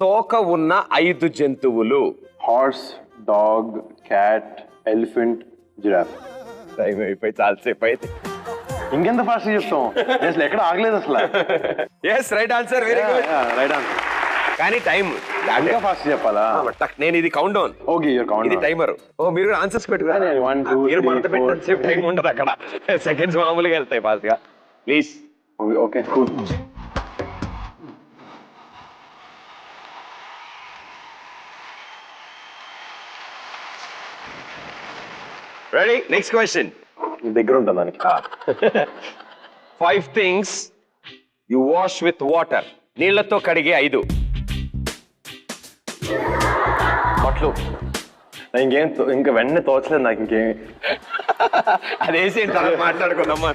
తోక ఉన్న 5 జంతువులు. Horse, dog, cat, elephant, giraffe. Time అయిపోయి చాలాసేపు అయితే. ఇంకెంత ఫాస్ట్ చెప్తాం, అసలు ఎక్కడ ఆగలేదు అసలు. Yes, right answer, very good. Right answer. కానీ టైం ఇంకా ఫాస్ట్ చెప్పాలా? నేను ఇది count down. Okay, your count. ఇది టైమర్. ఓ, మీరు కూడా ఆన్సర్స్ పెట్టుకురా. 1 2 మీరు మడత పెట్టినంతసేపు టైం ఉండదు అక్కడ. సెకండ్స్ మామూలుగా వెళ్తాయి ఫాస్ట్ గా. Please. Okay, cool. Ready? Next question. దగ్గర ఉంటుంది దానికి. 5 things you wash with water. నీళ్లతో కడిగే 5. బట్లు. ఇంకేం ఇంకా వెంటనే తోచలేదు నాకు ఇంకేమి. అదేసి మాట్లాడుకుందామా.